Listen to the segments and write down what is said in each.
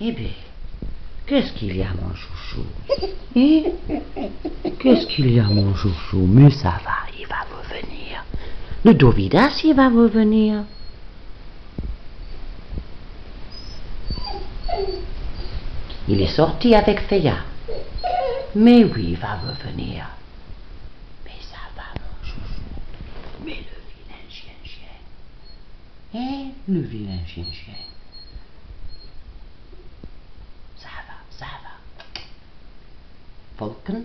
Eh bien, qu'est-ce qu'il y a, mon chouchou? Hein? Qu'est-ce qu'il y a, mon chouchou? Mais ça va, il va revenir. Le Dovidas, il va revenir. Il est sorti avec Féa. Mais oui, il va revenir. Mais ça va, mon chouchou. Mais le vilain chien. Hein? Le vilain chien. Ça va. Falcon.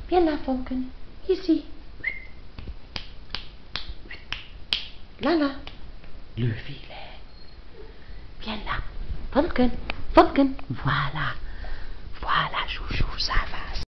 Viens là, Falcon. Ici. Là. Le vilain. Viens là. Falcon. Voilà, chouchou, ça va.